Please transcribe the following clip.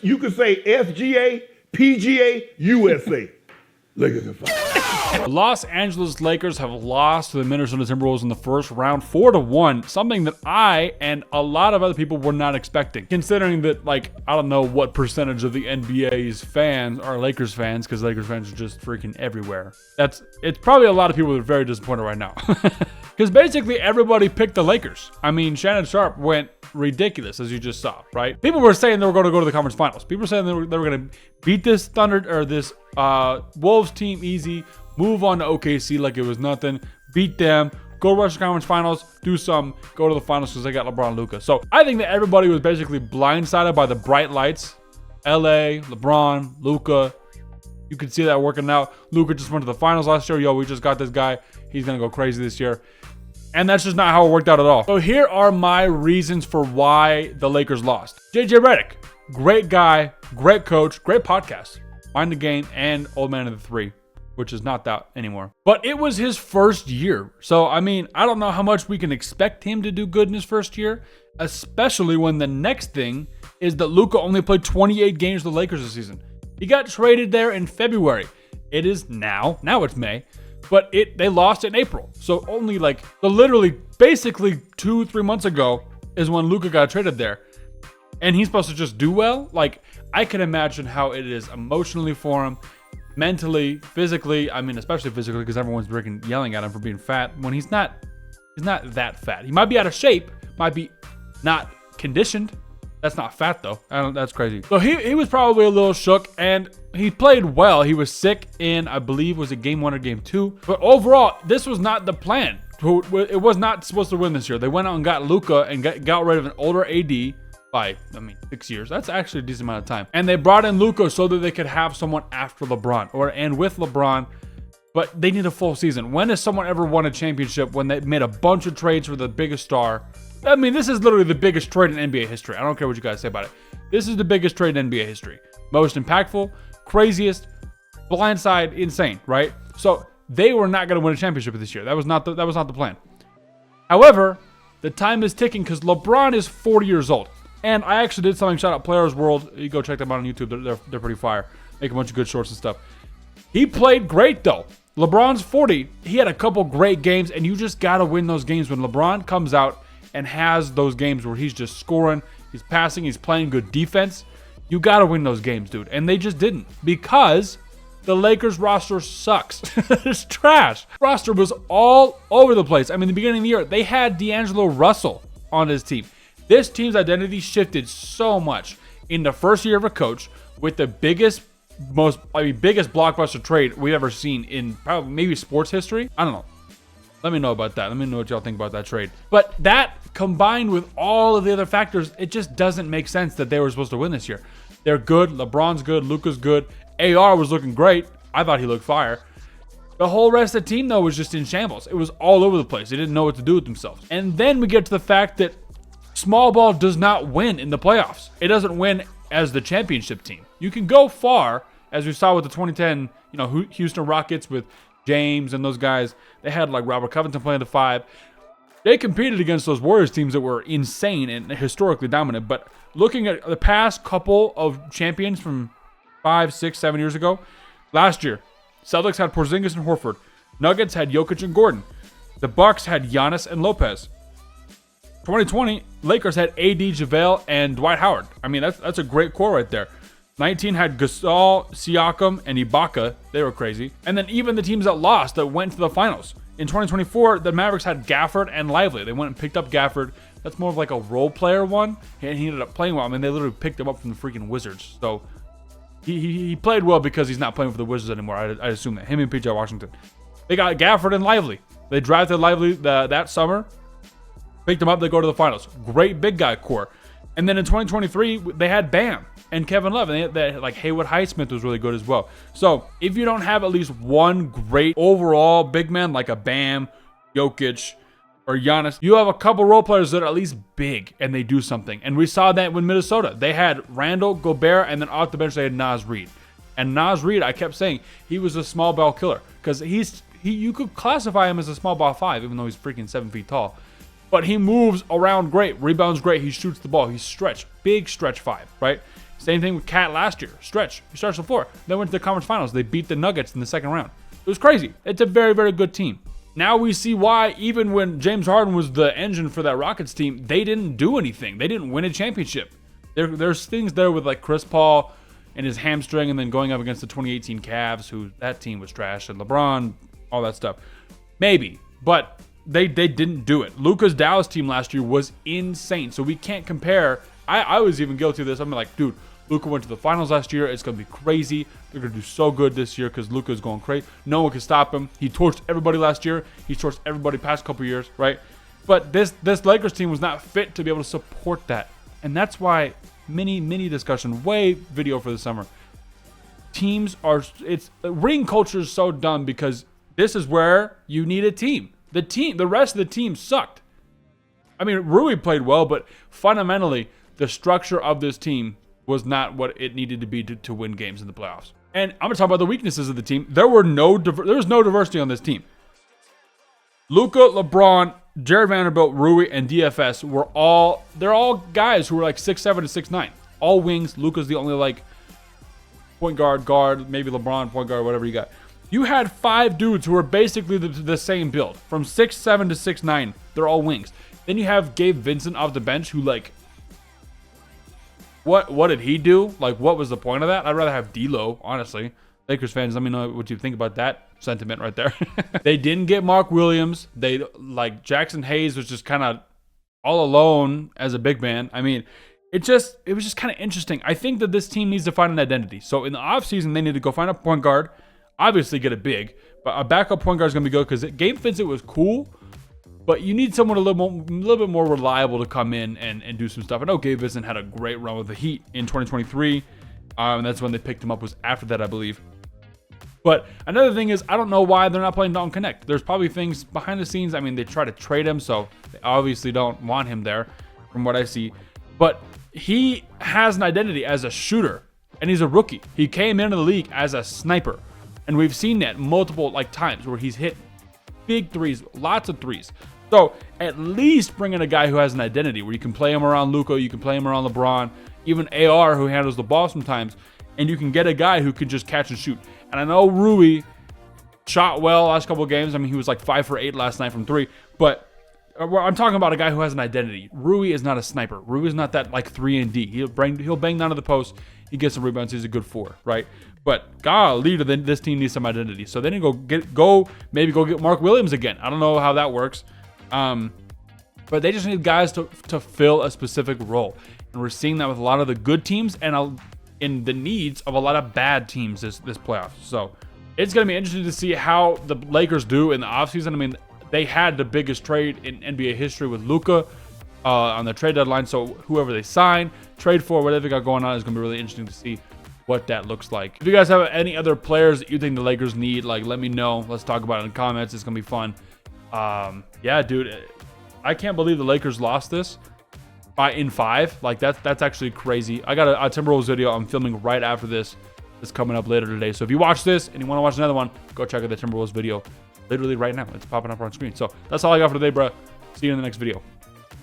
You could say SGA, PGA, USA. Lakers in 5. The Los Angeles Lakers have lost to the Minnesota Timberwolves in the first round, 4-1, something that I and a lot of other people were not expecting. Considering that, like, I don't know what percentage of the NBA's fans are Lakers fans, because Lakers fans are just freaking everywhere. It's probably a lot of people that are very disappointed right now. Because basically everybody picked the Lakers. I mean, Shannon Sharp went ridiculous, as you just saw, right? People were saying they were going to go to the conference finals. People were saying they were going to beat this Wolves team easy, move on to OKC like it was nothing, beat them, go to Western Conference Finals, do some, go to the finals because they got LeBron and Luka. So I think that everybody was basically blindsided by the bright lights. LA, LeBron, Luka. You could see that working out. Luka just went to the finals last year. Yo, we just got this guy. He's going to go crazy this year. And that's just not how it worked out at all. So here are my reasons for why the Lakers lost. JJ Redick, great guy, great coach, great podcast. Mind the Game and Old Man of the Three, which is not that anymore. But it was his first year. So, I mean, I don't know how much we can expect him to do good in his first year, especially when the next thing is that Luka only played 28 games with the Lakers this season. He got traded there in February. It is now it's May, but they lost in April. So only literally basically 2-3 months ago is when Luka got traded there. And he's supposed to just do well. Like, I can imagine how it is emotionally for him, mentally, physically. I mean, especially physically, because everyone's freaking yelling at him for being fat when he's not that fat. He might be out of shape, might be not conditioned. That's not fat though. That's crazy. So he was probably a little shook, and he played well. He was sick in, I believe, was it game 1 or game 2? But overall, this was not the plan. It was not supposed to win this year. They went out and got Luka and got rid of an older AD by, 6 years. That's actually a decent amount of time. And they brought in Luka so that they could have someone after LeBron and with LeBron. But they need a full season. When has someone ever won a championship when they made a bunch of trades for the biggest star? I mean, this is literally the biggest trade in NBA history. I don't care what you guys say about it. This is the biggest trade in NBA history. Most impactful, craziest, blindside, insane, right? So they were not going to win a championship this year. That was not the plan. However, the time is ticking because LeBron is 40 years old. And I actually did something, shout out Players World. You go check them out on YouTube. They're pretty fire. Make a bunch of good shorts and stuff. He played great though. LeBron's 40. He had a couple great games, and you just got to win those games when LeBron comes out and has those games where he's just scoring, he's passing, he's playing good defense. You got to win those games, dude. And they just didn't, because the Lakers roster sucks. It's trash. Roster was all over the place. I mean, the beginning of the year, they had D'Angelo Russell on his team. This team's identity shifted so much in the first year of a coach with the biggest blockbuster trade we've ever seen in probably maybe sports history. I don't know. Let me know about that. Let me know what y'all think about that trade. But that combined with all of the other factors, it just doesn't make sense that they were supposed to win this year. They're good. LeBron's good. Luka's good. AR was looking great. I thought he looked fire. The whole rest of the team, though, was just in shambles. It was all over the place. They didn't know what to do with themselves. And then we get to the fact that small ball does not win in the playoffs. It doesn't win as the championship team. You can go far, as we saw with the 2010, Houston Rockets with James and those guys. They had like Robert Covington playing the 5. They competed against those Warriors teams that were insane and historically dominant. But looking at the past couple of champions from 5, 6, 7 years ago, last year, Celtics had Porzingis and Horford. Nuggets had Jokic and Gordon. The Bucks had Giannis and Lopez. 2020, Lakers had AD, JaVale, and Dwight Howard. I mean, that's a great core right there. 19 had Gasol, Siakam, and Ibaka. They were crazy. And then even the teams that lost that went to the finals. In 2024, the Mavericks had Gafford and Lively. They went and picked up Gafford. That's more of like a role player one. And he ended up playing well. I mean, they literally picked him up from the freaking Wizards. So he played well because he's not playing for the Wizards anymore. I assume that. Him and PJ Washington. They got Gafford and Lively. They drafted Lively that summer. Picked him up. They go to the finals. Great big guy core. And then in 2023, they had Bam and Kevin Love. And they had like Haywood Highsmith was really good as well. So if you don't have at least one great overall big man like a Bam, Jokic, or Giannis, you have a couple role players that are at least big and they do something. And we saw that with Minnesota. They had Randall, Gobert, and then off the bench they had Naz Reid. And Naz Reid, I kept saying, he was a small ball killer. Because you could classify him as a small ball 5, even though he's freaking 7 feet tall. But he moves around great, rebounds great, he shoots the ball, he's stretch, big stretch 5, right? Same thing with Cat last year. Stretch. He starts the floor. Then went to the conference finals. They beat the Nuggets in the second round. It was crazy. It's a very, very good team. Now we see why, even when James Harden was the engine for that Rockets team, they didn't do anything. They didn't win a championship. There's things there with like Chris Paul and his hamstring, and then going up against the 2018 Cavs, who that team was trash, and LeBron, all that stuff. Maybe, but they didn't do it. Luka's Dallas team last year was insane, so we can't compare. I was even guilty of this. I'm like, dude, Luka went to the finals last year. It's going to be crazy. They're going to do so good this year because Luka's going crazy. No one can stop him. He torched everybody last year. He torched everybody past couple years, right? But this Lakers team was not fit to be able to support that. And that's why mini discussion, video for the summer. Ring culture is so dumb because this is where you need a team. The rest of the team sucked. I mean, Rui played well, but fundamentally, the structure of this team was not what it needed to be to win games in the playoffs. And I'm going to talk about the weaknesses of the team. There was no diversity on this team. Luka, LeBron, Jared Vanderbilt, Rui, and DFS they're all guys who were like 6'7" to 6'9". All wings. Luka's the only like point guard, maybe LeBron, point guard, whatever you got. You had 5 dudes who were basically the same build. From 6'7" to 6'9". They're all wings. Then you have Gabe Vincent off the bench who like, what did he do? Like, what was the point of that? I'd rather have D'Lo, honestly. Lakers fans, let me know what you think about that sentiment right there. They didn't get Mark Williams. Jackson Hayes was just kind of all alone as a big man. I mean, it was just kind of interesting. I think that this team needs to find an identity. So in the offseason, they need to go find a point guard, obviously get a big, but a backup point guard is going to be good because Gabe Vincent was cool, but you need someone a little bit more reliable to come in and do some stuff. I know Gabe Vincent had a great run with the Heat in 2023. That's when they picked him up, was after that, I believe. But another thing is, I don't know why they're not playing Dalton Connect. There's probably things behind the scenes. I mean, they try to trade him, so they obviously don't want him there from what I see. But he has an identity as a shooter, and he's a rookie. He came into the league as a sniper, and we've seen that multiple times where he's hit big threes, lots of threes. So at least bring in a guy who has an identity where you can play him around Luka, you can play him around LeBron, even AR who handles the ball sometimes, and you can get a guy who can just catch and shoot. And I know Rui shot well last couple of games. I mean, he was like 5 for 8 last night from 3, but I'm talking about a guy who has an identity. Rui is not a sniper. Rui is not that 3-and-D. He'll bang down to the post. He gets some rebounds. He's a good 4, right? But golly, this team needs some identity. So they need to go get Mark Williams again. I don't know how that works. But they just need guys to fill a specific role. And we're seeing that with a lot of the good teams and in the needs of a lot of bad teams this playoff. So it's going to be interesting to see how the Lakers do in the offseason. I mean, they had the biggest trade in NBA history with Luka on the trade deadline. So whoever they sign, trade for, whatever they got going on is going to be really interesting to see what that looks like. If you guys have any other players that you think the Lakers need, let me know. Let's talk about it in the comments. It's going to be fun. Yeah, dude, I can't believe the Lakers lost this in 5. That's actually crazy. I got a Timberwolves video I'm filming right after this. It's coming up later today. So if you watch this and you want to watch another one, go check out the Timberwolves video literally right now. It's popping up on screen. So that's all I got for today, bro. See you in the next video.